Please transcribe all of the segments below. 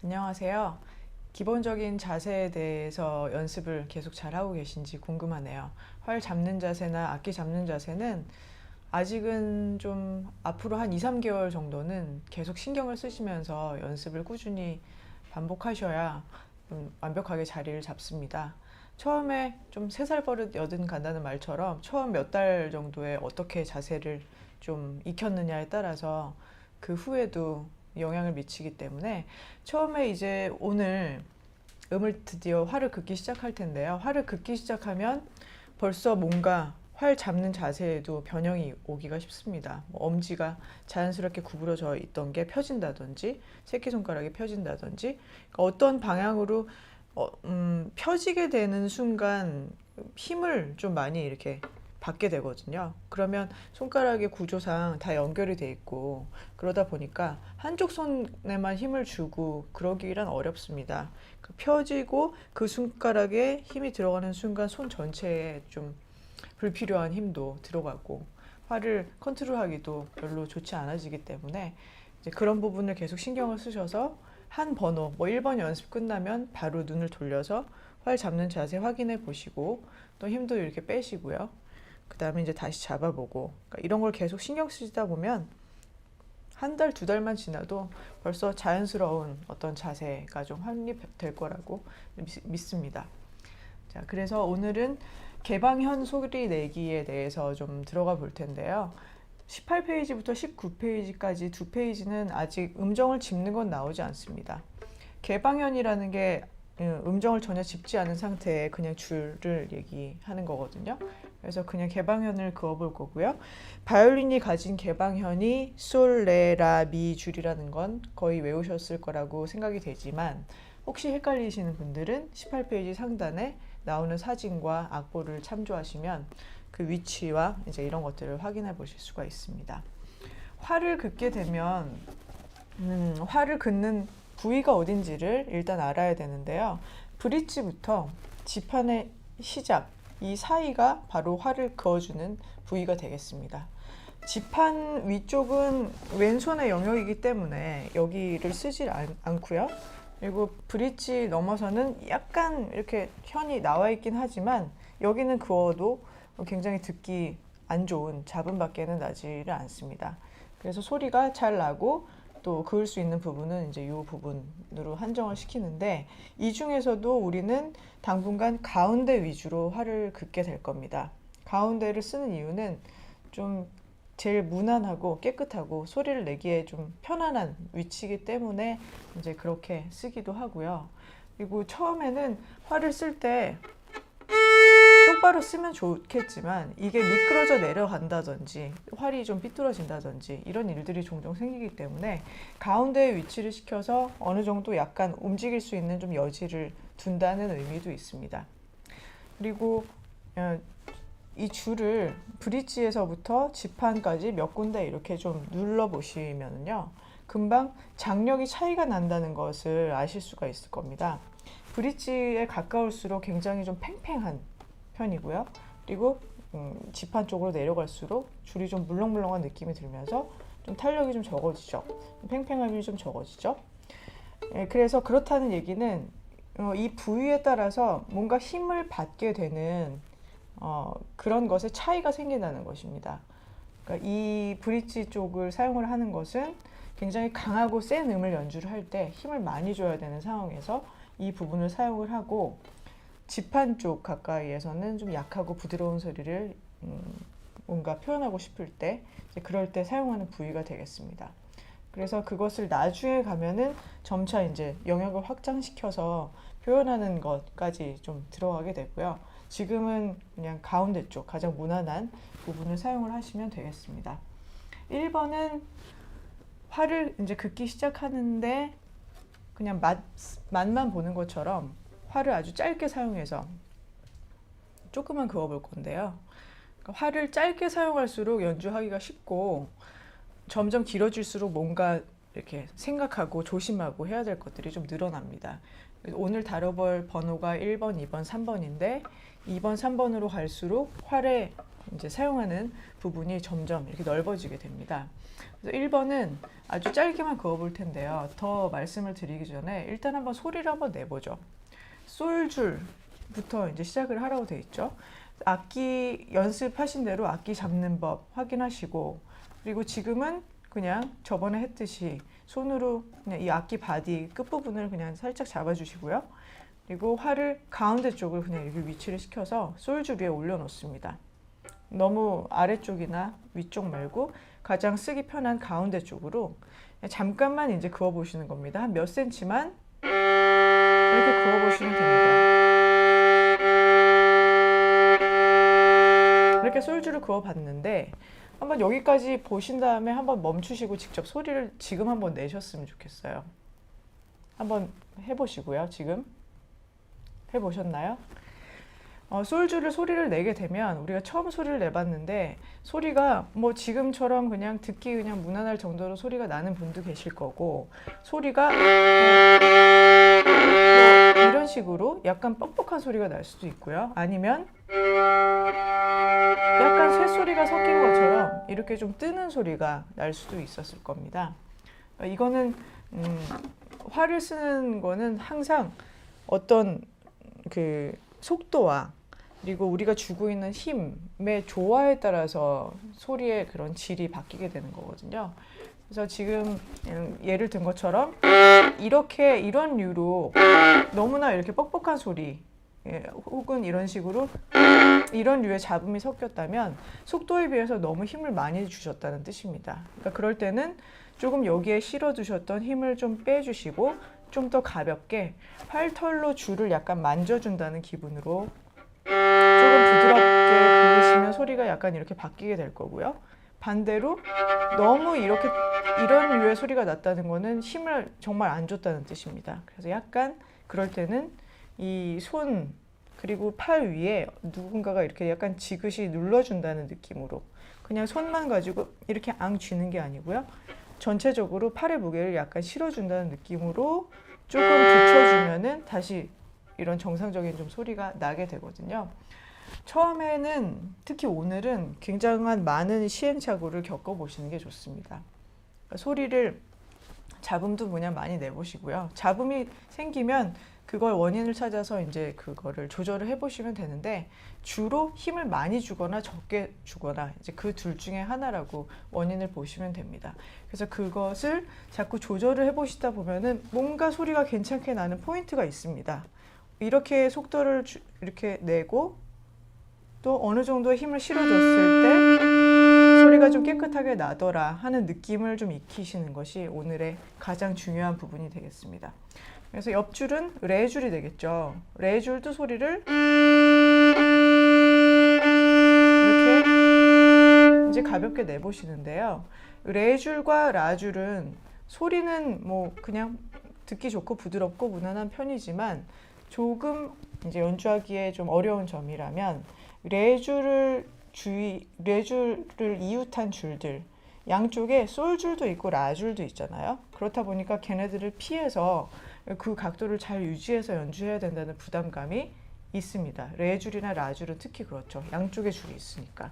안녕하세요. 기본적인 자세에 대해서 연습을 계속 잘하고 계신지 궁금하네요. 활 잡는 자세나 악기 잡는 자세는 아직은 좀 앞으로 한 2, 3개월 정도는 계속 신경을 쓰시면서 연습을 꾸준히 반복하셔야 완벽하게 자리를 잡습니다. 처음에 좀 3살 버릇 여든 간다는 말처럼 처음 몇 달 정도에 어떻게 자세를 좀 익혔느냐에 따라서 그 후에도 영향을 미치기 때문에 처음에 이제 오늘 음을 드디어 활을 긋기 시작할 텐데요. 활을 긋기 시작하면 벌써 뭔가 활 잡는 자세에도 변형이 오기가 쉽습니다. 엄지가 자연스럽게 구부러져 있던 게 펴진다든지 새끼손가락이 펴진다든지 어떤 방향으로 펴지게 되는 순간 힘을 좀 많이 이렇게 받게 되거든요. 그러면 손가락의 구조상 다 연결이 돼 있고 그러다 보니까 한쪽 손에만 힘을 주고 그러기란 어렵습니다. 펴지고 그 손가락에 힘이 들어가는 순간 손 전체에 좀 불필요한 힘도 들어가고 활을 컨트롤하기도 별로 좋지 않아지기 때문에 이제 그런 부분을 계속 신경을 쓰셔서 한 번호, 뭐 1번 연습 끝나면 바로 눈을 돌려서 활 잡는 자세 확인해 보시고 또 힘도 이렇게 빼시고요. 그 다음에 이제 다시 잡아보고 그러니까 이런 걸 계속 신경 쓰시다 보면 한 달, 2달만 지나도 벌써 자연스러운 어떤 자세가 좀 확립될 거라고 믿습니다. 자, 그래서 오늘은 개방현 소리 내기에 대해서 좀 들어가 볼 텐데요. 18페이지부터 19페이지까지 두 페이지는 아직 음정을 짚는 건 나오지 않습니다. 개방현이라는 게 음정을 전혀 짚지 않은 상태에 그냥 줄을 얘기하는 거거든요. 그래서 그냥 개방현을 그어볼 거고요. 바이올린이 가진 개방현이 솔, 레, 라, 미 줄이라는 건 거의 외우셨을 거라고 생각이 되지만 혹시 헷갈리시는 분들은 18페이지 상단에 나오는 사진과 악보를 참조하시면 그 위치와 이제 이런 것들을 확인해 보실 수가 있습니다. 활을 긋게 되면 활을 긋는 부위가 어딘지를 일단 알아야 되는데요. 브릿지부터 지판의 시작, 이 사이가 바로 활을 그어주는 부위가 되겠습니다. 지판 위쪽은 왼손의 영역이기 때문에 여기를 쓰지 않고요. 그리고 브릿지 넘어서는 약간 이렇게 현이 나와 있긴 하지만 여기는 그어도 굉장히 듣기 안 좋은 잡음밖에는 나지를 않습니다. 그래서 소리가 잘 나고 또 그을 수 있는 부분은 이제 이 부분으로 한정을 시키는데 이 중에서도 우리는 당분간 가운데 위주로 활을 긋게 될 겁니다. 가운데를 쓰는 이유는 좀 제일 무난하고 깨끗하고 소리를 내기에 좀 편안한 위치이기 때문에 이제 그렇게 쓰기도 하고요. 그리고 처음에는 활을 쓸 때 똑바로 쓰면 좋겠지만 이게 미끄러져 내려간다든지 활이 좀 삐뚤어진다든지 이런 일들이 종종 생기기 때문에 가운데에 위치를 시켜서 어느 정도 약간 움직일 수 있는 좀 여지를 둔다는 의미도 있습니다. 그리고 이 줄을 브릿지에서부터 지판까지 몇 군데 이렇게 좀 눌러 보시면요, 금방 장력이 차이가 난다는 것을 아실 수가 있을 겁니다. 브릿지에 가까울수록 굉장히 좀 팽팽한 편이고요. 그리고 지판 쪽으로 내려갈수록 줄이 좀 물렁물렁한 느낌이 들면서 좀 탄력이 좀 적어지죠. 팽팽함이 좀 적어지죠. 그래서 그렇다는 얘기는 이 부위에 따라서 뭔가 힘을 받게 되는 그런 것에 차이가 생긴다는 것입니다. 그러니까 이 브릿지 쪽을 사용을 하는 것은 굉장히 강하고 센 음을 연주를 할 때 힘을 많이 줘야 되는 상황에서 이 부분을 사용을 하고 지판 쪽 가까이에서는 좀 약하고 부드러운 소리를 뭔가 표현하고 싶을 때 그럴 때 사용하는 부위가 되겠습니다. 그래서 그것을 나중에 가면은 점차 이제 영역을 확장시켜서 표현하는 것까지 좀 들어가게 되고요. 지금은 그냥 가운데 쪽 가장 무난한 부분을 사용을 하시면 되겠습니다. 1번은 활을 이제 긋기 시작하는데 그냥 맛만 보는 것처럼 활을 아주 짧게 사용해서 조금만 그어볼 건데요. 그러니까 활을 짧게 사용할수록 연주하기가 쉽고 점점 길어질수록 뭔가 이렇게 생각하고 조심하고 해야 될 것들이 좀 늘어납니다. 오늘 다뤄볼 번호가 1번, 2번, 3번인데 2번, 3번으로 갈수록 활의 이제 사용하는 부분이 점점 이렇게 넓어지게 됩니다. 그래서 1번은 아주 짧게만 그어볼 텐데요. 더 말씀을 드리기 전에 일단 한번 소리를 한번 내보죠. 솔줄부터 이제 시작을 하라고 돼 있죠. 악기 연습하신 대로 악기 잡는 법 확인하시고, 그리고 지금은 그냥 저번에 했듯이 손으로 그냥 이 악기 바디 끝부분을 그냥 살짝 잡아주시고요. 그리고 활을 가운데 쪽을 그냥 이렇게 위치를 시켜서 솔줄 위에 올려놓습니다. 너무 아래쪽이나 위쪽 말고 가장 쓰기 편한 가운데 쪽으로 잠깐만 이제 그어 보시는 겁니다. 한 몇 센치만 이렇게 그어 보시면 됩니다. 이렇게 솔줄을 그어 봤는데 한번 여기까지 보신 다음에 한번 멈추시고 직접 소리를 지금 한번 내셨으면 좋겠어요. 한번 해보시고요. 지금 해보셨나요? 솔줄을 소리를 내게 되면 우리가 처음 소리를 내봤는데 소리가 뭐 지금처럼 그냥 듣기 그냥 무난할 정도로 소리가 나는 분도 계실 거고, 소리가 이런 식으로 약간 뻑뻑한 소리가 날 수도 있고요. 아니면 약간 쇳소리가 섞인 것처럼 이렇게 좀 뜨는 소리가 날 수도 있었을 겁니다. 이거는 활을 쓰는 거는 항상 어떤 그 속도와 그리고 우리가 주고 있는 힘의 조화에 따라서 소리의 그런 질이 바뀌게 되는 거거든요. 그래서 지금 예를 든 것처럼 이런 류로 너무나 이렇게 뻑뻑한 소리, 혹은 이런 식으로 이런 류의 잡음이 섞였다면 속도에 비해서 너무 힘을 많이 주셨다는 뜻입니다. 그러니까 그럴 때는 조금 여기에 실어 두셨던 힘을 좀 빼주시고 좀 더 가볍게 팔털로 줄을 약간 만져준다는 기분으로 조금 부드럽게 긁으시면 소리가 약간 이렇게 바뀌게 될 거고요. 반대로 너무 이런 류의 소리가 났다는 거는 힘을 정말 안 줬다는 뜻입니다. 그래서 약간 그럴 때는 이 손 그리고 팔 위에 누군가가 이렇게 약간 지그시 눌러준다는 느낌으로, 그냥 손만 가지고 이렇게 앙 쥐는 게 아니고요. 전체적으로 팔의 무게를 약간 실어준다는 느낌으로 조금 붙여주면은 다시 이런 정상적인 좀 소리가 나게 되거든요. 처음에는 특히 오늘은 굉장한 많은 시행착오를 겪어보시는 게 좋습니다. 그러니까 소리를 잡음도 그냥 많이 내보시고요. 잡음이 생기면 그걸 원인을 찾아서 이제 그거를 조절을 해보시면 되는데, 주로 힘을 많이 주거나 적게 주거나 이제 그 둘 중에 하나라고 원인을 보시면 됩니다. 그래서 그것을 자꾸 조절을 해보시다 보면은 뭔가 소리가 괜찮게 나는 포인트가 있습니다. 이렇게 속도를 이렇게 내고 또 어느 정도 힘을 실어줬을 때 소리가 좀 깨끗하게 나더라 하는 느낌을 좀 익히시는 것이 오늘의 가장 중요한 부분이 되겠습니다. 그래서 옆줄은 레줄이 되겠죠. 레줄도 소리를 이렇게 이제 가볍게 내보시는데요. 레줄과 라줄은 소리는 뭐 그냥 듣기 좋고 부드럽고 무난한 편이지만 조금 이제 연주하기에 좀 어려운 점이라면 레줄을 이웃한 줄들, 양쪽에 솔줄도 있고 라줄도 있잖아요. 그렇다 보니까 걔네들을 피해서 그 각도를 잘 유지해서 연주해야 된다는 부담감이 있습니다. 레줄이나 라줄은 특히 그렇죠. 양쪽에 줄이 있으니까.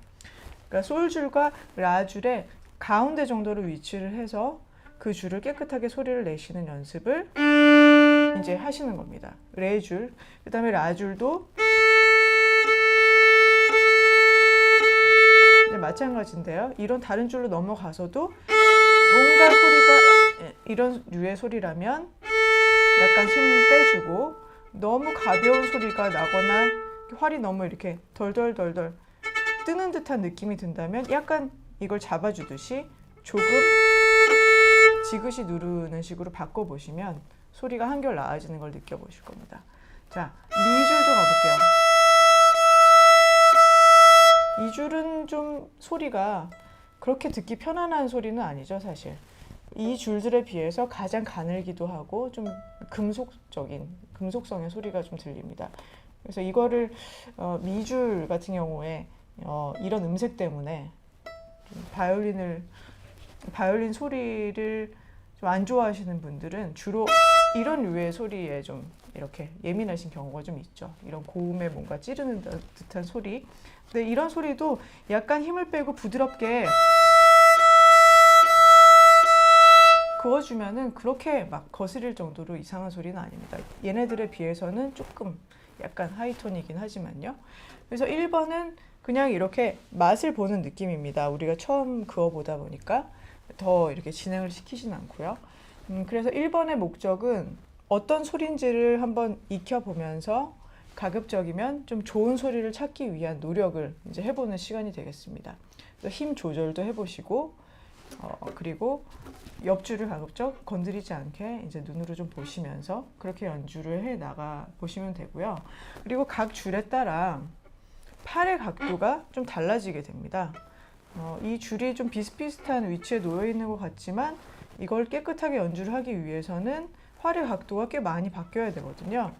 그러니까 솔줄과 라줄의 가운데 정도로 위치를 해서 그 줄을 깨끗하게 소리를 내시는 연습을 이제 하시는 겁니다. 레줄, 그 다음에 라줄도 마찬가지인데요. 이런 다른 줄로 넘어가서도 뭔가 소리가 이런 류의 소리라면 약간 힘 빼주고, 너무 가벼운 소리가 나거나 활이 너무 이렇게 덜덜덜덜 뜨는 듯한 느낌이 든다면 약간 이걸 잡아주듯이 조금 지그시 누르는 식으로 바꿔보시면 소리가 한결 나아지는 걸 느껴보실 겁니다. 자, 미줄도 가볼게요. 이 줄은 좀 소리가 그렇게 듣기 편안한 소리는 아니죠, 사실. 이 줄들에 비해서 가장 가늘기도 하고 좀 금속성의 소리가 좀 들립니다. 그래서 이거를 미줄 같은 경우에 이런 음색 때문에 바이올린 소리를 좀 안 좋아하시는 분들은 주로 이런 류의 소리에 좀 이렇게 예민하신 경우가 좀 있죠. 이런 고음에 뭔가 찌르는 듯한 소리. 근데 이런 소리도 약간 힘을 빼고 부드럽게 그어주면은 그렇게 막 거스릴 정도로 이상한 소리는 아닙니다. 얘네들에 비해서는 조금 약간 하이톤이긴 하지만요. 그래서 1번은 그냥 이렇게 맛을 보는 느낌입니다. 우리가 처음 그어보다 보니까 더 이렇게 진행을 시키진 않고요. 그래서 1번의 목적은 어떤 소리인지를 한번 익혀보면서 가급적이면 좀 좋은 소리를 찾기 위한 노력을 이제 해보는 시간이 되겠습니다. 그래서 힘 조절도 해보시고, 그리고 옆줄을 가급적 건드리지 않게 이제 눈으로 좀 보시면서 그렇게 연주를 해 나가 보시면 되고요. 그리고 각 줄에 따라 팔의 각도가 좀 달라지게 됩니다. 이 줄이 좀 비슷비슷한 위치에 놓여 있는 것 같지만 이걸 깨끗하게 연주를 하기 위해서는 활의 각도가 꽤 많이 바뀌어야 되거든요.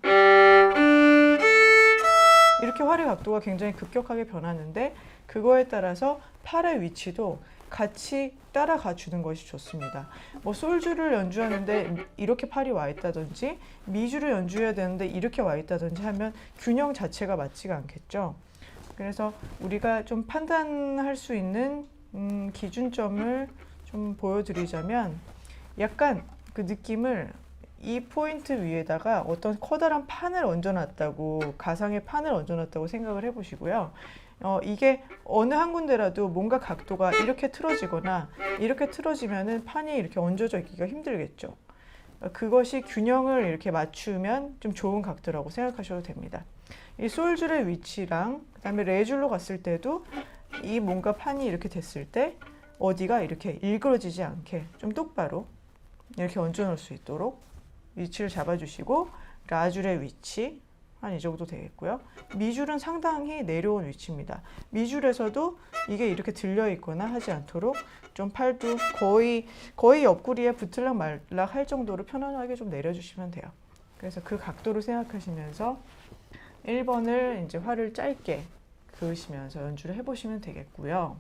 이렇게 활의 각도가 굉장히 급격하게 변하는데 그거에 따라서 팔의 위치도 같이 따라가 주는 것이 좋습니다. 뭐 솔줄을 연주하는데 이렇게 팔이 와 있다든지 미줄을 연주해야 되는데 이렇게 와 있다든지 하면 균형 자체가 맞지가 않겠죠. 그래서 우리가 좀 판단할 수 있는 기준점을 좀 보여드리자면 약간 그 느낌을 이 포인트 위에다가 어떤 커다란 판을 얹어놨다고, 가상의 판을 얹어놨다고 생각을 해보시고요. 이게 어느 한 군데라도 뭔가 각도가 이렇게 틀어지거나 이렇게 틀어지면은 판이 이렇게 얹어져 있기가 힘들겠죠. 그것이 균형을 이렇게 맞추면 좀 좋은 각도라고 생각하셔도 됩니다. 이 솔줄의 위치랑 그다음에 레줄로 갔을 때도 이 뭔가 판이 이렇게 됐을 때 어디가 이렇게 일그러지지 않게 좀 똑바로 이렇게 얹어 놓을 수 있도록 위치를 잡아주시고, 라줄의 위치 한 이 정도 되겠고요. 미줄은 상당히 내려온 위치입니다. 미줄에서도 이게 이렇게 들려 있거나 하지 않도록 좀 팔도 거의 옆구리에 붙을락 말락 할 정도로 편안하게 좀 내려주시면 돼요. 그래서 그 각도로 생각하시면서 1번을 이제 활을 짧게 그으시면서 연주를 해보시면 되겠고요.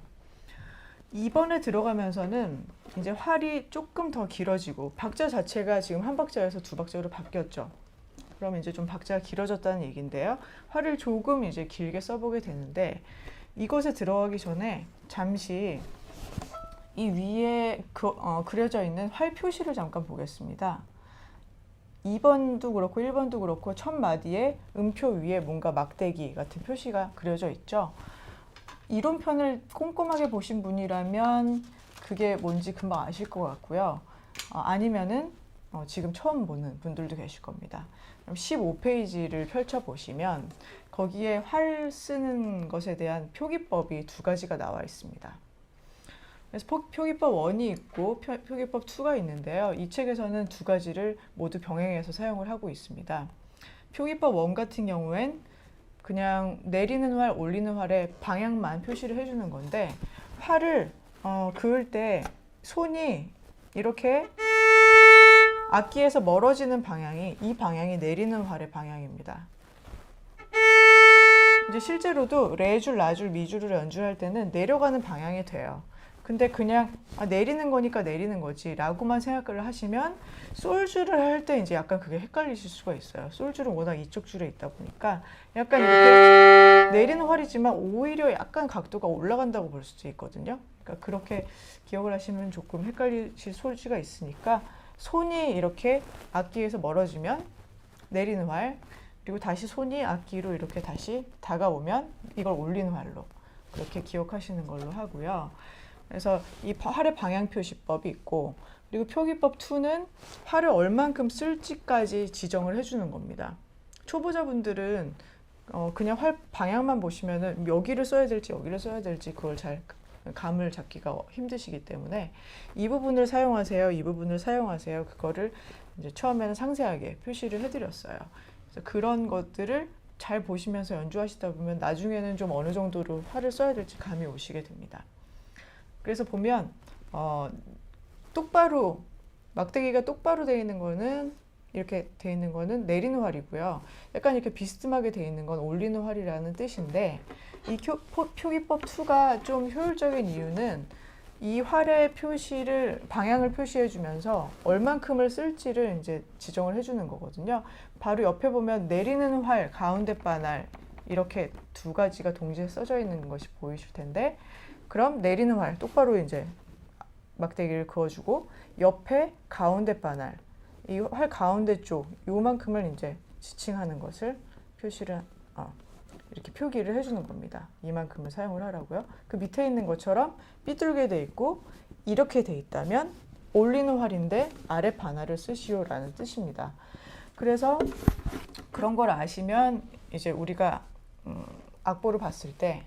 2번에 들어가면서는 이제 활이 조금 더 길어지고 박자 자체가 지금 한 박자에서 두 박자로 바뀌었죠. 그럼 이제 좀 박자가 길어졌다는 얘기인데요. 활을 조금 이제 길게 써보게 되는데 이것에 들어가기 전에 잠시 이 위에 그려져 있는 활 표시를 잠깐 보겠습니다. 2번도 그렇고 1번도 그렇고 첫 마디에 음표 위에 뭔가 막대기 같은 표시가 그려져 있죠. 이론편을 꼼꼼하게 보신 분이라면 그게 뭔지 금방 아실 것 같고요. 아니면은 지금 처음 보는 분들도 계실 겁니다. 그럼 15페이지를 펼쳐보시면 거기에 활 쓰는 것에 대한 표기법이 두 가지가 나와 있습니다. 그래서 표기법 1이 있고 표기법 2가 있는데요. 이 책에서는 두 가지를 모두 병행해서 사용을 하고 있습니다. 표기법 1 같은 경우엔 그냥 내리는 활, 올리는 활의 방향만 표시를 해주는 건데 활을 그을 때 손이 이렇게 악기에서 멀어지는 방향이 이 방향이 내리는 활의 방향입니다. 이제 실제로도 레줄, 라줄, 미줄을 연주할 때는 내려가는 방향이 돼요. 근데 그냥 내리는 거니까 내리는 거지 라고만 생각을 하시면 솔줄을 할 때 이제 약간 그게 헷갈리실 수가 있어요. 솔줄은 워낙 이쪽 줄에 있다 보니까 약간 이렇게 내리는 활이지만 오히려 약간 각도가 올라간다고 볼 수도 있거든요. 그러니까 그렇게 기억을 하시면 조금 헷갈리실 소지가 있으니까 손이 이렇게 악기에서 멀어지면 내리는 활, 그리고 다시 손이 악기로 이렇게 다시 다가오면 이걸 올리는 활로 그렇게 기억하시는 걸로 하고요. 그래서 이 활의 방향 표시법이 있고, 그리고 표기법 2는 활을 얼만큼 쓸지까지 지정을 해주는 겁니다. 초보자분들은 그냥 활 방향만 보시면은 여기를 써야 될지 여기를 써야 될지 그걸 잘 감을 잡기가 힘드시기 때문에 이 부분을 사용하세요, 이 부분을 사용하세요. 그거를 이제 처음에는 상세하게 표시를 해드렸어요. 그래서 그런 것들을 잘 보시면서 연주하시다 보면 나중에는 좀 어느 정도로 활을 써야 될지 감이 오시게 됩니다. 그래서 보면 똑바로 막대기가 똑바로 되어 있는 거는 이렇게 되어 있는 거는 내리는 활이고요. 약간 이렇게 비스듬하게 되어 있는 건 올리는 활이라는 뜻인데 이 표기법 2가 좀 효율적인 이유는 이 활의 표시를 방향을 표시해 주면서 얼만큼을 쓸지를 이제 지정을 해 주는 거거든요. 바로 옆에 보면 내리는 활, 가운데 바늘 이렇게 두 가지가 동시에 써져 있는 것이 보이실 텐데, 그럼 내리는 활 똑바로 이제 막대기를 그어주고 옆에 가운데 바늘, 이 활 가운데 쪽 요만큼을 이제 지칭하는 것을 표시를 이렇게 표기를 해주는 겁니다. 이만큼을 사용을 하라고요. 그 밑에 있는 것처럼 삐뚤게 돼 있고 이렇게 돼 있다면 올리는 활인데 아래 바늘을 쓰시오라는 뜻입니다. 그래서 그런 걸 아시면 이제 우리가 악보를 봤을 때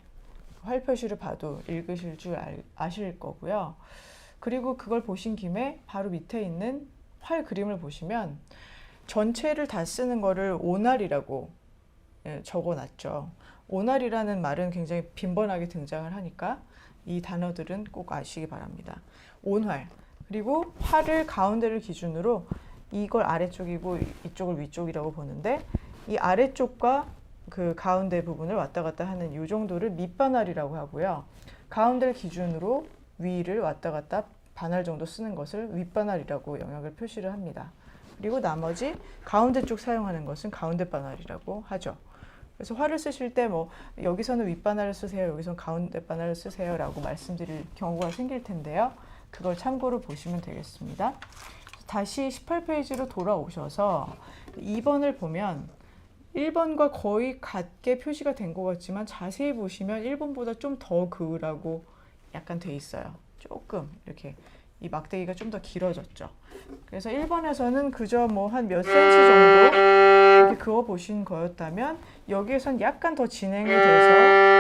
활 표시를 봐도 읽으실 줄 아실 거고요. 그리고 그걸 보신 김에 바로 밑에 있는 활 그림을 보시면 전체를 다 쓰는 거를 오날이라고 적어놨죠. 오날이라는 말은 굉장히 빈번하게 등장을 하니까 이 단어들은 꼭 아시기 바랍니다. 온활, 그리고 활을 가운데를 기준으로 이걸 아래쪽이고 이쪽을 위쪽이라고 보는데, 이 아래쪽과 그 가운데 부분을 왔다 갔다 하는 이 정도를 밑바늘이라고 하고요. 가운데를 기준으로 위를 왔다 갔다 바늘 정도 쓰는 것을 윗바늘이라고 영역을 표시를 합니다. 그리고 나머지 가운데 쪽 사용하는 것은 가운데 바늘이라고 하죠. 그래서 활을 쓰실 때 뭐 여기서는 윗바늘을 쓰세요, 여기서는 가운데 바늘을 쓰세요 라고 말씀드릴 경우가 생길 텐데요. 그걸 참고로 보시면 되겠습니다. 다시 18페이지로 돌아오셔서 2번을 보면 1번과 거의 같게 표시가 된 것 같지만 자세히 보시면 1번보다 좀 더 그으라고 약간 돼 있어요. 조금 이렇게 이 막대기가 좀 더 길어졌죠. 그래서 1번에서는 그저 뭐 한 몇 센치 정도 이렇게 그어 보신 거였다면 여기에선 약간 더 진행이 돼서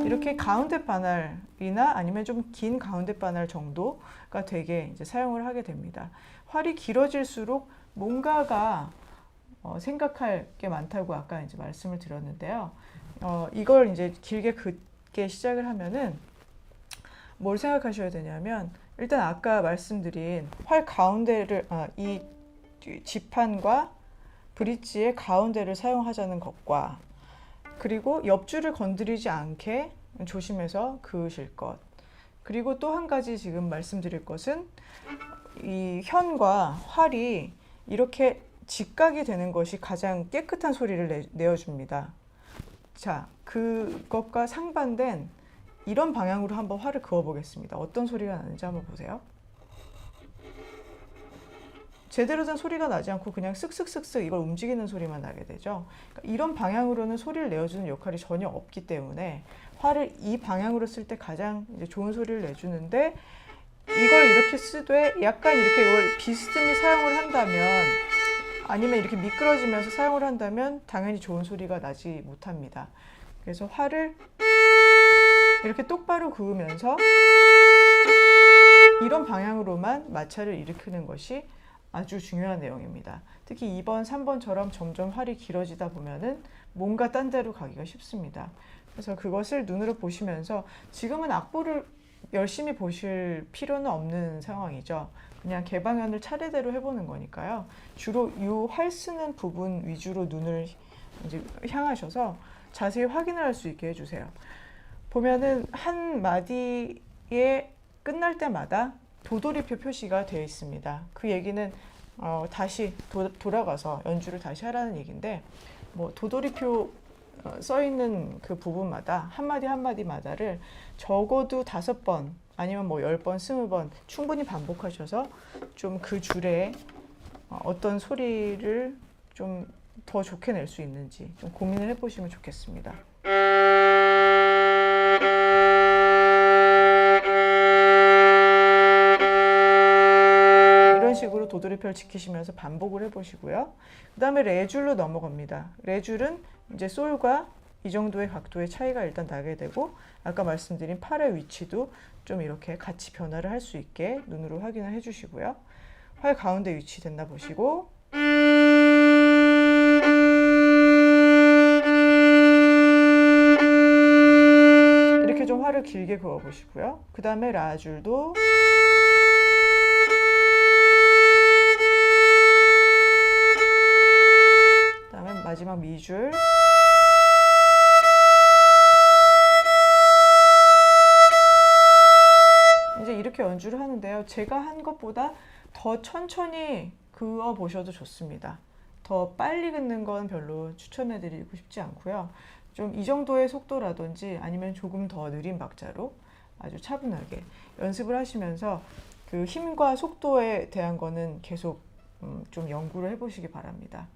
이렇게 가운데 바늘이나 아니면 좀 긴 가운데 바늘 정도가 되게 이제 사용을 하게 됩니다. 활이 길어질수록 뭔가가 생각할 게 많다고 아까 이제 말씀을 드렸는데요. 이걸 이제 길게 긋게 시작을 하면은 뭘 생각하셔야 되냐면, 일단 아까 말씀드린 활 가운데를 이 지판과 브릿지의 가운데를 사용하자는 것과, 그리고 옆줄을 건드리지 않게 조심해서 그으실 것, 그리고 또 한 가지 지금 말씀드릴 것은 이 현과 활이 이렇게 직각이 되는 것이 가장 깨끗한 소리를 내어줍니다. 자, 그것과 상반된 이런 방향으로 한번 활을 그어 보겠습니다. 어떤 소리가 나는지 한번 보세요. 제대로 된 소리가 나지 않고 그냥 쓱쓱쓱쓱 이걸 움직이는 소리만 나게 되죠. 그러니까 이런 방향으로는 소리를 내어주는 역할이 전혀 없기 때문에 활을 이 방향으로 쓸 때 가장 이제 좋은 소리를 내주는데, 이걸 이렇게 쓰되 약간 이렇게 이걸 비스듬히 사용을 한다면, 아니면 이렇게 미끄러지면서 사용을 한다면 당연히 좋은 소리가 나지 못합니다. 그래서 활을 이렇게 똑바로 그으면서 이런 방향으로만 마찰을 일으키는 것이 아주 중요한 내용입니다. 특히 2번, 3번처럼 점점 활이 길어지다 보면은 뭔가 딴 데로 가기가 쉽습니다. 그래서 그것을 눈으로 보시면서, 지금은 악보를 열심히 보실 필요는 없는 상황이죠. 그냥 개방현을 차례대로 해보는 거니까요. 주로 이 활 쓰는 부분 위주로 눈을 이제 향하셔서 자세히 확인을 할 수 있게 해주세요. 보면은 한 마디에 끝날 때마다 도돌이표 표시가 되어 있습니다. 그 얘기는 다시 돌아가서 연주를 다시 하라는 얘기인데, 뭐 도돌이표 써 있는 그 부분마다 한마디 한마디마다를 적어도 5번 아니면 뭐 10번, 20번 충분히 반복하셔서 좀 그 줄에 어떤 소리를 좀 더 좋게 낼 수 있는지 좀 고민을 해보시면 좋겠습니다. 이런 식으로 도돌이표를 지키시면서 반복을 해보시고요. 그 다음에 레줄로 넘어갑니다. 레줄은 이제 솔과 이 정도의 각도의 차이가 일단 나게 되고, 아까 말씀드린 팔의 위치도 좀 이렇게 같이 변화를 할 수 있게 눈으로 확인을 해주시고요. 활 가운데 위치 됐나 보시고, 이렇게 좀 활을 길게 그어 보시고요. 그 다음에 라줄도 마지막 미줄, 이렇게 연주를 하는데요. 제가 한 것보다 더 천천히 그어 보셔도 좋습니다. 더 빨리 긋는 건 별로 추천해드리고 싶지 않고요. 좀 이 정도의 속도라든지 아니면 조금 더 느린 박자로 아주 차분하게 연습을 하시면서 그 힘과 속도에 대한 거는 계속 좀 연구를 해보시기 바랍니다.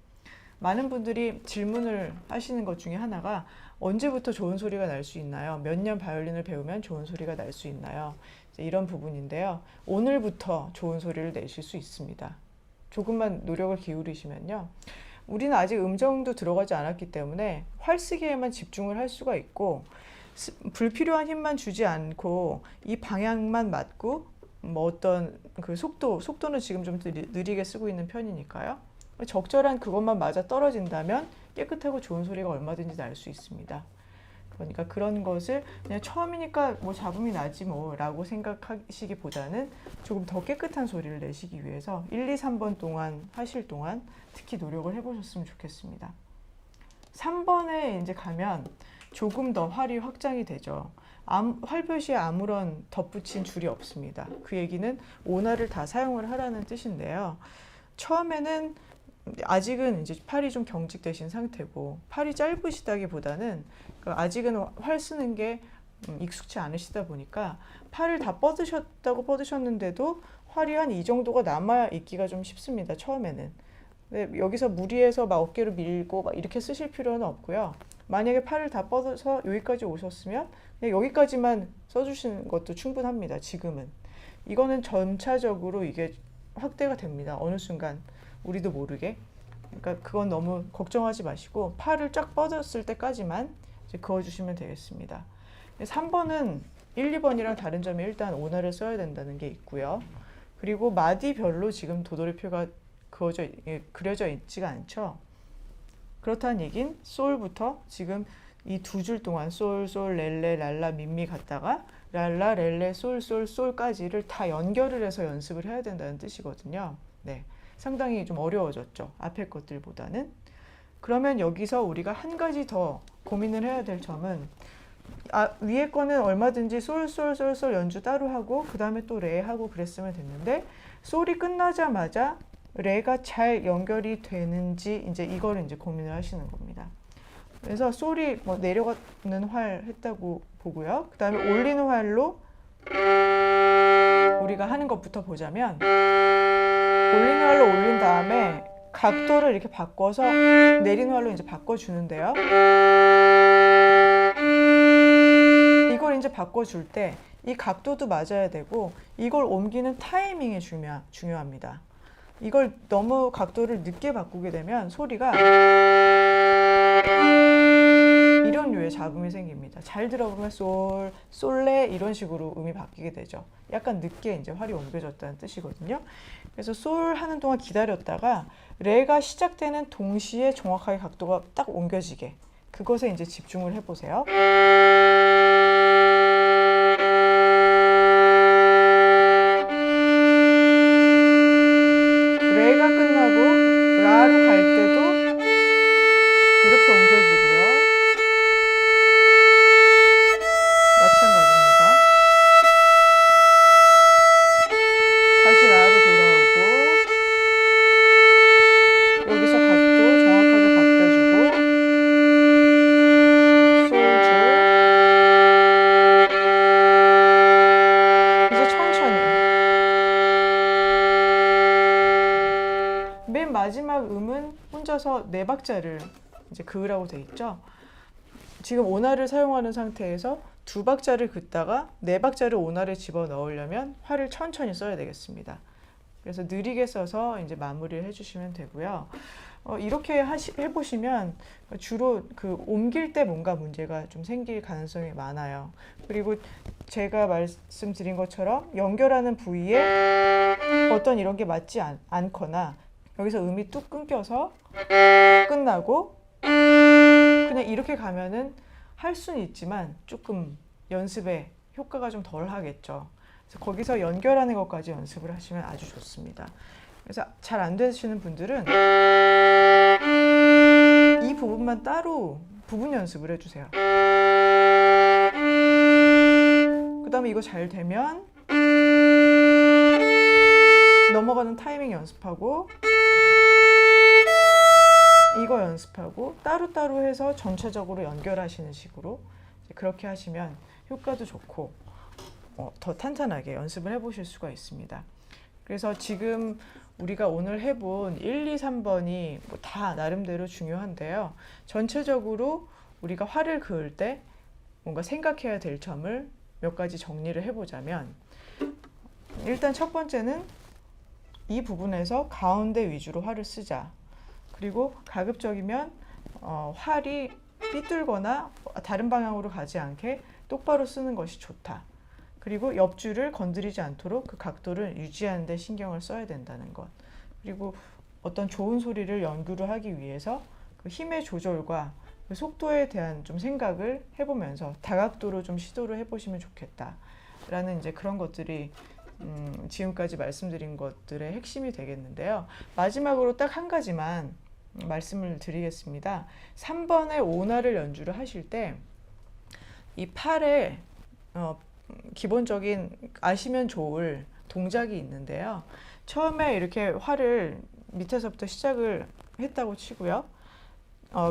많은 분들이 질문을 하시는 것 중에 하나가 언제부터 좋은 소리가 날 수 있나요? 몇 년 바이올린을 배우면 좋은 소리가 날 수 있나요? 이런 부분인데요. 오늘부터 좋은 소리를 내실 수 있습니다. 조금만 노력을 기울이시면요. 우리는 아직 음정도 들어가지 않았기 때문에 활쓰기에만 집중을 할 수가 있고 불필요한 힘만 주지 않고 이 방향만 맞고 뭐 어떤 그 속도는 지금 좀 느리게 쓰고 있는 편이니까요. 적절한 그것만 맞아 떨어진다면 깨끗하고 좋은 소리가 얼마든지 날 수 있습니다. 그러니까 그런 것을 그냥 처음이니까 뭐 잡음이 나지 뭐 라고 생각하시기보다는 조금 더 깨끗한 소리를 내시기 위해서 1, 2, 3번 동안 하실 동안 특히 노력을 해보셨으면 좋겠습니다. 3번에 이제 가면 조금 더 활이 확장이 되죠. 활표시에 아무런 덧붙인 줄이 없습니다. 그 얘기는 오나를 다 사용을 하라는 뜻인데요. 처음에는 아직은 이제 팔이 좀 경직되신 상태고 팔이 짧으시다기보다는 아직은 활 쓰는 게 익숙치 않으시다 보니까 팔을 다 뻗으셨는데도 활이 한 이 정도가 남아 있기가 좀 쉽습니다. 처음에는. 근데 여기서 무리해서 막 어깨로 밀고 막 이렇게 쓰실 필요는 없고요. 만약에 팔을 다 뻗어서 여기까지 오셨으면 그냥 여기까지만 써주시는 것도 충분합니다. 지금은. 이거는 점차적으로 이게 확대가 됩니다. 어느 순간 우리도 모르게. 그러니까 그건 너무 걱정하지 마시고 팔을 쫙 뻗었을 때까지만 이제 그어주시면 되겠습니다. 3번은 1, 2번이랑 다른 점이 일단 오나를 써야 된다는 게 있고요. 그리고 마디별로 지금 도돌이표가 그려져 있지가 않죠. 그렇다는 얘긴 솔부터 지금 이 두 줄 동안 솔, 솔, 렐레, 랄라, 미미 갔다가 랄라, 렐레, 솔, 솔, 솔까지를 다 연결을 해서 연습을 해야 된다는 뜻이거든요. 네, 상당히 좀 어려워졌죠. 앞에 것들보다는. 그러면 여기서 우리가 한 가지 더 고민을 해야 될 점은 위에 거는 얼마든지 솔, 솔, 솔, 솔 연주 따로 하고 그 다음에 또 레 하고 그랬으면 됐는데 솔이 끝나자마자 레가 잘 연결이 되는지 이제 이거를 이제 고민을 하시는 겁니다. 그래서 솔이 뭐 내려가는 활 했다고 보고요. 그 다음에 올리는 활로 우리가 하는 것부터 보자면 올리는 활로 올린 다음에 각도를 이렇게 바꿔서 내리는 활로 이제 바꿔주는데요. 이걸 이제 바꿔줄 때 이 각도도 맞아야 되고 이걸 옮기는 타이밍이 중요합니다. 이걸 너무 각도를 늦게 바꾸게 되면 소리가 이런 류의 잡음이 생깁니다. 잘 들어보면 솔, 솔레 이런 식으로 음이 바뀌게 되죠. 약간 늦게 이제 활이 옮겨졌다는 뜻이거든요. 그래서 솔 하는 동안 기다렸다가 레가 시작되는 동시에 정확하게 각도가 딱 옮겨지게 그것에 이제 집중을 해보세요. 레가 끝나고 라로 갈 때도 이렇게 옮겨지고요. 마찬가지입니다. 다시 라로 돌아오고 여기서 각도 정확하게 바꿔주고 솔줄 이제 천천히 맨 마지막 음은 혼자서 네 박자를 이제 그으라고 돼 있죠. 지금 오나를 사용하는 상태에서 두 박자를 긋다가 네 박자를 오나를 집어 넣으려면 활을 천천히 써야 되겠습니다. 그래서 느리게 써서 이제 마무리를 해주시면 되고요. 이렇게 해보시면 주로 그 옮길 때 뭔가 문제가 좀 생길 가능성이 많아요. 그리고 제가 말씀드린 것처럼 연결하는 부위에 어떤 이런 게 맞지 않거나 여기서 음이 뚝 끊겨서 끝나고 그냥 이렇게 가면은 할 수는 있지만 조금 연습에 효과가 좀 덜 하겠죠. 그래서 거기서 연결하는 것까지 연습을 하시면 아주 좋습니다. 그래서 잘 안 되시는 분들은 이 부분만 따로 부분 연습을 해주세요. 그 다음에 이거 잘 되면 넘어가는 타이밍 연습하고 이거 연습하고 따로따로 해서 전체적으로 연결하시는 식으로 그렇게 하시면 효과도 좋고 더 탄탄하게 연습을 해보실 수가 있습니다. 그래서 지금 우리가 오늘 해본 1, 2, 3번이 다 나름대로 중요한데요. 전체적으로 우리가 활을 그을 때 뭔가 생각해야 될 점을 몇 가지 정리를 해보자면, 일단 첫 번째는 이 부분에서 가운데 위주로 활을 쓰자. 그리고 가급적이면 활이 삐뚤거나 다른 방향으로 가지 않게 똑바로 쓰는 것이 좋다. 그리고 옆줄을 건드리지 않도록 그 각도를 유지하는 데 신경을 써야 된다는 것. 그리고 어떤 좋은 소리를 연구를 하기 위해서 그 힘의 조절과 그 속도에 대한 좀 생각을 해보면서 다각도로 좀 시도를 해보시면 좋겠다라는 이제 그런 것들이 지금까지 말씀드린 것들의 핵심이 되겠는데요. 마지막으로 딱 한 가지만 말씀을 드리겠습니다. 3번의 오나를 연주를 하실 때 이 팔에 기본적인 아시면 좋을 동작이 있는데요. 처음에 이렇게 활을 밑에서부터 시작을 했다고 치고요.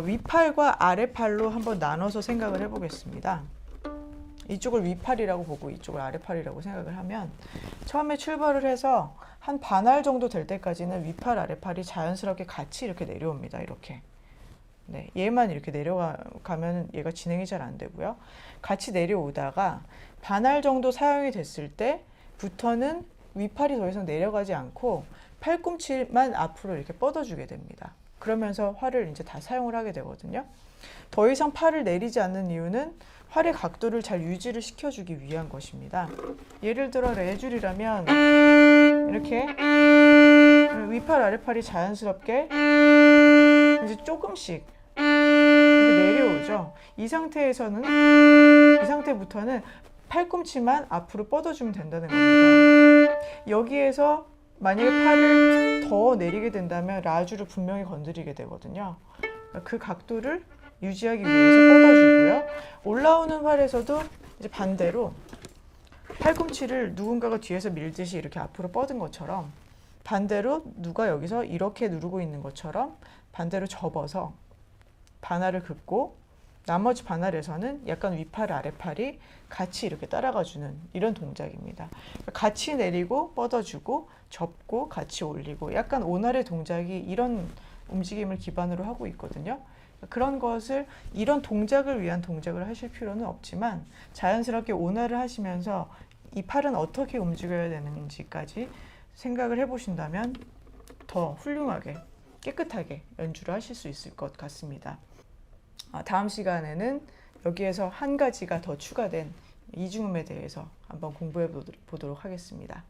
위팔과 아래팔로 한번 나눠서 생각을 해보겠습니다. 이쪽을 위팔이라고 보고 이쪽을 아래팔이라고 생각을 하면 처음에 출발을 해서 한 반알 정도 될 때까지는 위팔, 아래팔이 자연스럽게 같이 이렇게 내려옵니다. 이렇게. 네, 얘만 이렇게 내려가면 얘가 진행이 잘 안 되고요. 같이 내려오다가 반알 정도 사용이 됐을 때부터는 위팔이 더 이상 내려가지 않고 팔꿈치만 앞으로 이렇게 뻗어주게 됩니다. 그러면서 활을 이제 다 사용을 하게 되거든요. 더 이상 팔을 내리지 않는 이유는 활의 각도를 잘 유지를 시켜주기 위한 것입니다. 예를 들어 레줄이라면 이렇게 위팔, 아래팔이 자연스럽게 이제 조금씩 이렇게 내려오죠. 이 상태부터는 팔꿈치만 앞으로 뻗어주면 된다는 겁니다. 여기에서 만약에 팔을 더 내리게 된다면 라주를 분명히 건드리게 되거든요. 그 각도를 유지하기 위해서 뻗어주고요. 올라오는 활에서도 이제 반대로 팔꿈치를 누군가가 뒤에서 밀듯이 이렇게 앞으로 뻗은 것처럼, 반대로 누가 여기서 이렇게 누르고 있는 것처럼 반대로 접어서 반알을 긋고, 나머지 반알에서는 약간 위팔, 아래팔이 같이 이렇게 따라가주는 이런 동작입니다. 같이 내리고 뻗어주고 접고 같이 올리고, 약간 오날의 동작이 이런 움직임을 기반으로 하고 있거든요. 그런 것을, 이런 동작을 위한 동작을 하실 필요는 없지만 자연스럽게 오날을 하시면서 이 팔은 어떻게 움직여야 되는지까지 생각을 해보신다면 더 훌륭하게 깨끗하게 연주를 하실 수 있을 것 같습니다. 다음 시간에는 여기에서 한 가지가 더 추가된 이중음에 대해서 한번 공부해 보도록 하겠습니다.